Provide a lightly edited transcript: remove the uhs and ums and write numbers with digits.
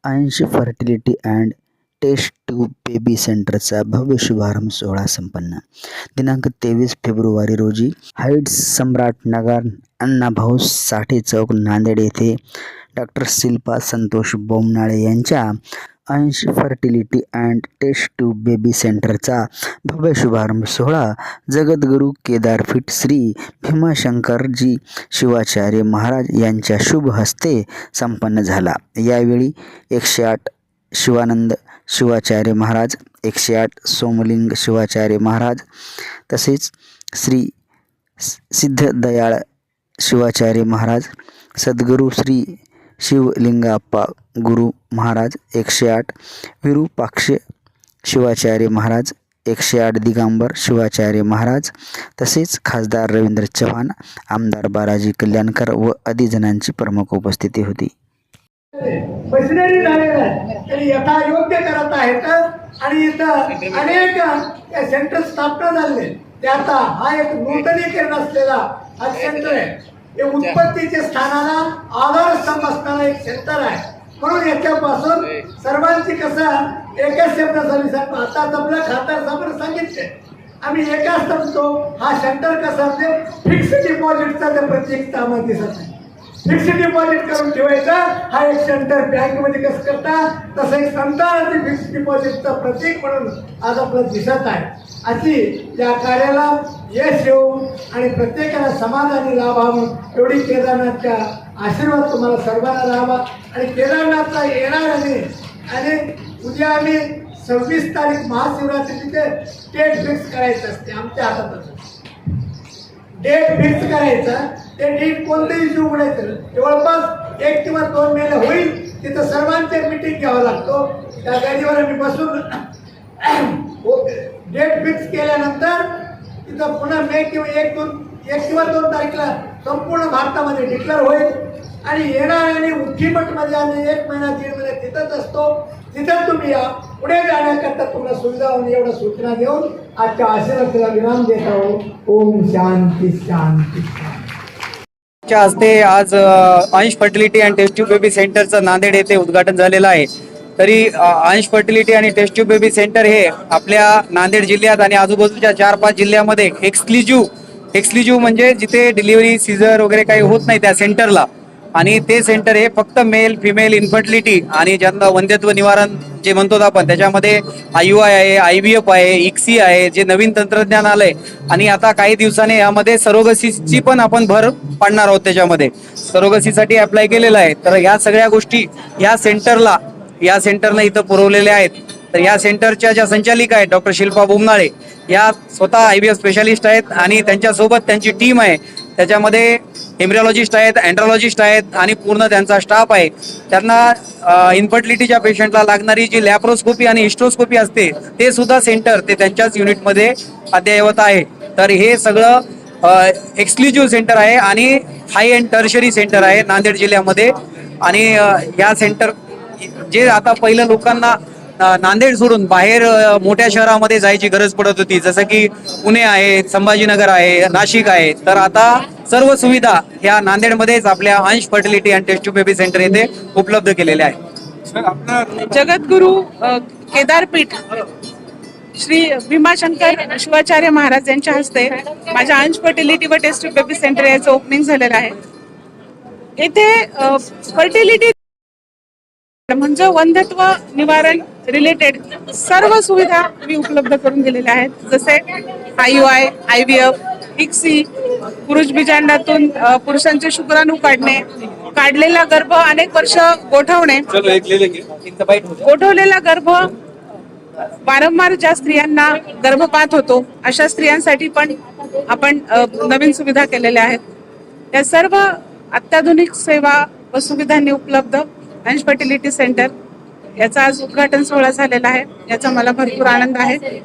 अंश fertility and test tube baby सेंटरचा भव्य शुभारंभ सोहळा संपन्न. दिनांक 23 फेब्रुवारी रोजी हाईट्स सम्राट नगर अण्णाभाऊ साठे चौक नांदेड येथे डॉक्टर शिल्पा संतोष बोमनाळे यांच्या Ansh fertility and test tube baby सेंटरचा भव्य शुभारंभ सोहळा जगद्गुरू केदारपीठ श्री भीमाशंकरजी शिवाचार्य महाराज यांच्या शुभ हस्ते संपन्न झाला. यावेळी 108 शिवानंद शिवाचार्य महाराज, 108 सोमलिंग शिवाचार्य महाराज तसेच श्री सिद्धदयाळ शिवाचार्य महाराज, सद्गुरू श्री शिवलिंगाप्पा गुरु महाराज, 108 विरूपाक्ष शिवाचार्य महाराज, 108 दिगंबर शिवाचार्य महाराज तसेच खासदार रवींद्र चव्हाण, आमदार बालाजी कल्याणकर व आदी जणांची प्रमुख उपस्थिती होती. मशिनरी झालेलं आहे तरी यथा योग्य करत आहेत आणि इथं अनेक सेंटर स्थापना झाले. त्याचा हा एक नूतनीकरण असलेला हा सेंटर आहे. हे उत्पत्तीच्या स्थानाला आधारस्तंभ असणारा एक सेंटर आहे. म्हणून याच्यापासून सर्वांची कसं एकच शब्द झाली साहेब आता आपलं खातर समोर सांगितले आम्ही एकाच समजतो. हा सेंटर कसा असते फिक्स डिपॉझिटचा ते प्रत्येक आम्हाला दिसत नाही. फिक्स डिपॉझिट करून ठेवायचा हा एक सेंटर बँकमध्ये कसं करता तसं एक संतानाचे फिक्स डिपॉझिटचं प्रतीक म्हणून आज आपल्याला दिसत आहे. अशी या कार्याला यश येऊ आणि प्रत्येकाला समाधानी लाभावं एवढी केदारनाथच्या आशीर्वाद तुम्हाला सर्वांना लावा. आणि केदारनाथला येणार आणि उद्या आम्ही 26 तारीख महाशिवरात्रीचे डेट फिक्स करायचं असते. आमच्या हातात डेट फिक्स करायचा. ते डेट कोणतेही इश्यू उघडायचं जवळपास 1 किंवा 2 महिने होईल. तिथं सर्वांचे मीटिंग घ्यावा लागतो. त्या गाडीवर आम्ही बसून डेट फिक्स केल्यानंतर तिथं पुन्हा मे किंवा 1 किंवा 2 तारीखला संपूर्ण भारतामध्ये डिक्लेअर होईल. आणि येणार आणि उज्जीमठमध्ये आम्ही 1 महिना 1.5 महिना तिथंच असतो. तिथं तुम्ही या. पुढे जाण्याकरता तुम्हाला सुविधा होऊन एवढ्या सूचना देऊन आजच्या आशीर्वादाला विराम देत आहोत. ओम शांती शांती. च्या हस्ते आज Ansh fertility and test tube baby सेंटरचं नांदेड येथे उद्घाटन झालेलं आहे. तरी अंश फर्टिलिटी आणि टेस्ट ट्यूब बेबी सेंटर हे आपल्या नांदेड जिल्ह्यात आणि आजूबाजूच्या 4-5 जिल्ह्यामध्ये एक्सक्लुझिव्ह म्हणजे जिथे डिलिव्हरी सीझर वगैरे काही होत नाही त्या सेंटरला. आणि ते सेंटर हे फक्त मेल फिमेल इन्फर्टिलिटी आणि ज्यांना वंध्यत्व निवारण जे म्हणतो आपण त्याच्यामध्ये IUI आहे, IVF आहे, ICSI आहे, जे नवीन तंत्रज्ञान आलंय. आणि आता काही दिवसाने यामध्ये सरोगसीची पण आपण भर पाडणार आहोत. त्याच्यामध्ये सरोगसीसाठी अप्लाय केलेलं आहे. तर ह्या सगळ्या गोष्टी या सेंटरला इथं पुरवलेल्या आहेत. तर या सेंटरच्या ज्या संचालिका आहेत डॉक्टर शिल्पा बोमनाळे या स्वतः IVF स्पेशालिस्ट आहेत आणि त्यांच्यासोबत त्यांची टीम आहे. त्याच्यामध्ये एम्ब्रिओलॉजिस्ट आहेत, अँड्रोलॉजिस्ट आहेत आणि पूर्ण त्यांचा स्टाफ आहे. त्यांना इन्फर्टिलिटीच्या पेशंटला लागणारी जी लॅप्रोस्कोपी आणि हिस्ट्रोस्कोपी असते ते सुद्धा सेंटर ते त्यांच्याच युनिटमध्ये अद्ययावत आहे. तर हे सगळं एक्सक्लुझिव्ह सेंटर आहे आणि हाय अँड टर्शरी सेंटर आहे नांदेड जिल्ह्यामध्ये. आणि या सेंटर जे आता पहिलं लोकांना नांदेड सोडून बाहेर मोठ्या शहरामध्ये जायची गरज पडत होती, जसं की पुणे आहे, संभाजीनगर आहे, नाशिक आहे. तर आता सर्व सुविधा ह्या नांदेडमध्येच आपल्या Ansh fertility and test tube baby centre येथे उपलब्ध केलेले आहे. जगद्गुरू केदारपीठ श्री भीमाशंकर शिवाचार्य महाराज यांच्या हस्ते माझ्या अंश फर्टिलिटी व टेस्ट ट्यूब बेबी सेंटर याचं ओपनिंग झालेलं आहे. येथे फर्टिलिटी म्हणजे वंध्यत्व निवारण रिलेटेड सर्व सुविधा मी उपलब्ध करून दिलेल्या आहेत. जसे IUI, IVF, ICSI, पुरुष बीजांडातून पुरुषांचे शुक्राणू काढणे, काढलेला गर्भ अनेक वर्ष गोठवणे, गोठवलेला गर्भ वारंवार ज्या स्त्रियांना गर्भपात होतो अशा स्त्रियांसाठी पण आपण नवीन सुविधा केलेल्या आहेत. या सर्व अत्याधुनिक सेवा व सुविधांनी उपलब्ध अंश फर्टिलिटी सेंटर याचा आज उद्घाटन सोहळा झालेला आहे. याचा मला भरपूर आनंद आहे.